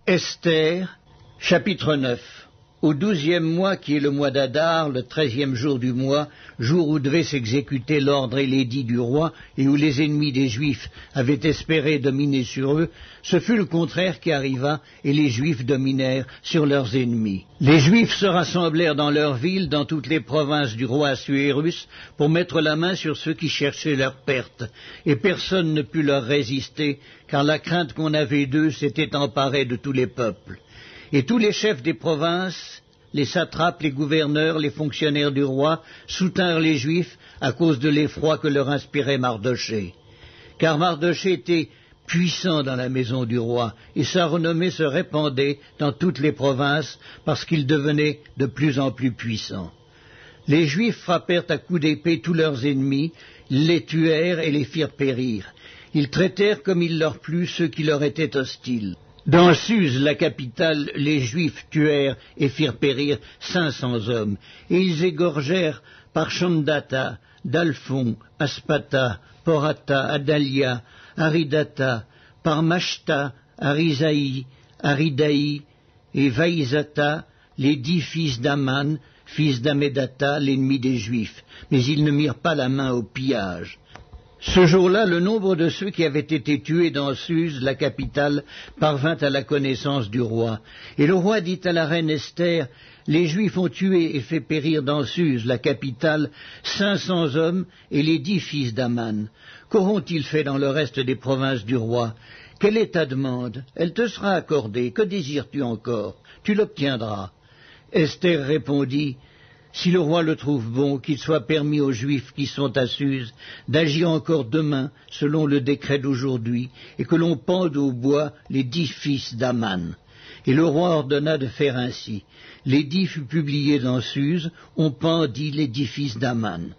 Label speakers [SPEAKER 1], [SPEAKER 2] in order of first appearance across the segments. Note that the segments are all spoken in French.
[SPEAKER 1] Esther, chapitre 9. Au 12e mois, qui est le mois d'Adar, le 13e jour du mois, jour où devait s'exécuter l'ordre et l'édit du roi, et où les ennemis des Juifs avaient espéré dominer sur eux, ce fut le contraire qui arriva, et les Juifs dominèrent sur leurs ennemis. Les Juifs se rassemblèrent dans leurs villes, dans toutes les provinces du roi Assuérus, pour mettre la main sur ceux qui cherchaient leur perte, et personne ne put leur résister, car la crainte qu'on avait d'eux s'était emparée de tous les peuples. Et tous les chefs des provinces, les satrapes, les gouverneurs, les fonctionnaires du roi, soutinrent les Juifs à cause de l'effroi que leur inspirait Mardochée. Car Mardochée était puissant dans la maison du roi, et sa renommée se répandait dans toutes les provinces, parce qu'il devenait de plus en plus puissant. Les Juifs frappèrent à coups d'épée tous leurs ennemis, les tuèrent et les firent périr. Ils traitèrent comme il leur plut ceux qui leur étaient hostiles. Dans Suse, la capitale, les Juifs tuèrent et firent périr 500 hommes, et ils égorgèrent par Chamdata, Dalphon, Aspata, Porata, Adalia, Aridata, par Machta, Arisaï, Aridaï et Vaïzata, les 10 fils d'Aman, fils d'Amédata, l'ennemi des Juifs, mais ils ne mirent pas la main au pillage. Ce jour-là, le nombre de ceux qui avaient été tués dans Suse, la capitale, parvint à la connaissance du roi. Et le roi dit à la reine Esther, « Les Juifs ont tué et fait périr dans Suse, la capitale, 500 hommes et les 10 fils d'Aman. Qu'auront-ils fait dans le reste des provinces du roi? Quelle est ta demande? Elle te sera accordée. Que désires-tu encore? Tu l'obtiendras. » Esther répondit, « Si le roi le trouve bon, qu'il soit permis aux Juifs qui sont à Suse d'agir encore demain, selon le décret d'aujourd'hui, et que l'on pende au bois les 10 fils d'Aman. » Et le roi ordonna de faire ainsi. L'édit fut publié dans Suse, on pendit les 10 fils d'Aman.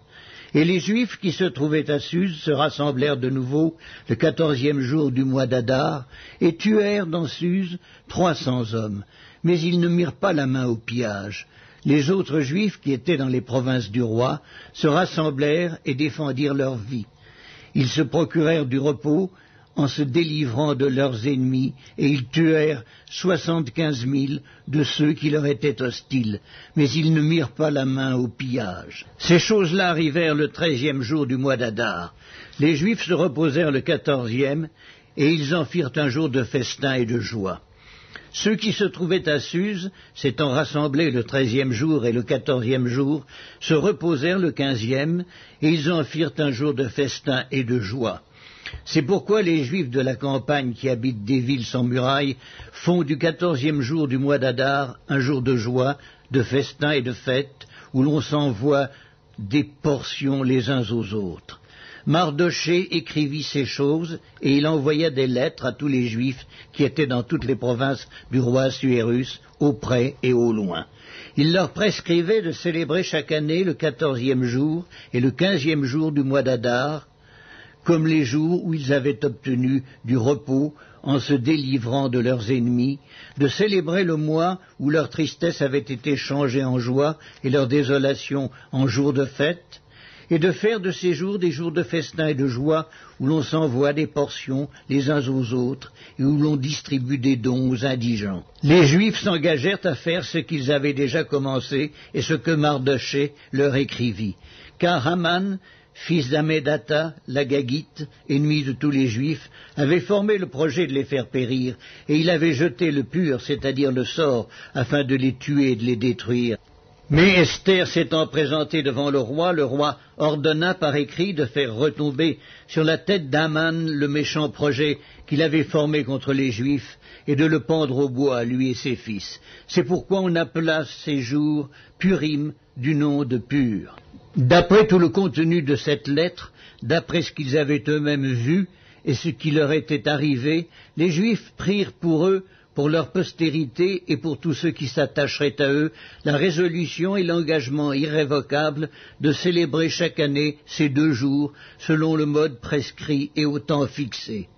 [SPEAKER 1] Et les Juifs qui se trouvaient à Suse se rassemblèrent de nouveau le 14e jour du mois d'Adar, et tuèrent dans Suse 300 hommes, mais ils ne mirent pas la main au pillage. Les autres Juifs qui étaient dans les provinces du roi se rassemblèrent et défendirent leur vie. Ils se procurèrent du repos en se délivrant de leurs ennemis, et ils tuèrent 75 000 de ceux qui leur étaient hostiles, mais ils ne mirent pas la main au pillage. Ces choses-là arrivèrent le 13e jour du mois d'Adar. Les Juifs se reposèrent le 14e, et ils en firent un jour de festin et de joie. Ceux qui se trouvaient à Suse, s'étant rassemblés le 13e jour et le 14e jour, se reposèrent le 15e, et ils en firent un jour de festin et de joie. C'est pourquoi les Juifs de la campagne qui habitent des villes sans murailles font du 14e jour du mois d'Adar un jour de joie, de festin et de fête, où l'on s'envoie des portions les uns aux autres. Mardochée écrivit ces choses, et il envoya des lettres à tous les Juifs qui étaient dans toutes les provinces du roi Assuérus, au près et au loin. Il leur prescrivait de célébrer chaque année le 14e jour et le 15e jour du mois d'Adar, comme les jours où ils avaient obtenu du repos en se délivrant de leurs ennemis, de célébrer le mois où leur tristesse avait été changée en joie et leur désolation en jour de fête, et de faire de ces jours des jours de festin et de joie, où l'on s'envoie des portions les uns aux autres, et où l'on distribue des dons aux indigents. Les Juifs s'engagèrent à faire ce qu'ils avaient déjà commencé, et ce que Mardochée leur écrivit. Car Haman, fils d'Amédata, l'Agagite, ennemi de tous les Juifs, avait formé le projet de les faire périr, et il avait jeté le pur, c'est-à-dire le sort, afin de les tuer et de les détruire. Mais Esther s'étant présentée devant le roi ordonna par écrit de faire retomber sur la tête d'Aman le méchant projet qu'il avait formé contre les Juifs et de le pendre au bois, lui et ses fils. C'est pourquoi on appela ces jours Purim du nom de Pur. D'après tout le contenu de cette lettre, d'après ce qu'ils avaient eux-mêmes vu et ce qui leur était arrivé, les Juifs prirent pour eux, pour leur postérité et pour tous ceux qui s'attacheraient à eux, la résolution et l'engagement irrévocable de célébrer chaque année ces 2 jours, selon le mode prescrit et au temps fixé.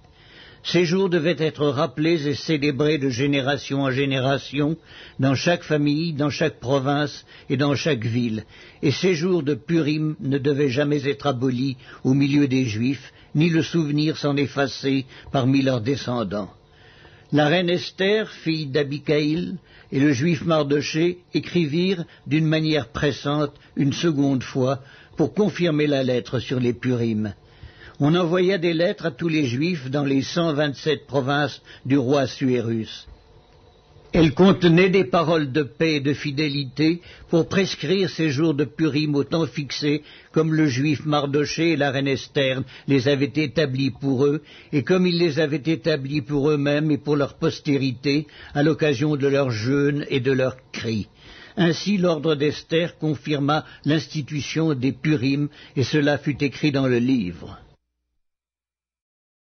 [SPEAKER 1] Ces jours devaient être rappelés et célébrés de génération en génération, dans chaque famille, dans chaque province et dans chaque ville, et ces jours de Purim ne devaient jamais être abolis au milieu des Juifs, ni le souvenir s'en effacer parmi leurs descendants. La reine Esther, fille d'Abicaïl, et le juif Mardochée écrivirent d'une manière pressante une seconde fois pour confirmer la lettre sur les Purim. On envoya des lettres à tous les Juifs dans les 127 provinces du roi Assuérus. Elles contenaient des paroles de paix et de fidélité pour prescrire ces jours de Purim au temps fixé, comme le juif Mardochée et la reine Esther les avaient établis pour eux, et comme ils les avaient établis pour eux-mêmes et pour leur postérité, à l'occasion de leurs jeûnes et de leurs cris. Ainsi l'ordre d'Esther confirma l'institution des Purim, et cela fut écrit dans le livre.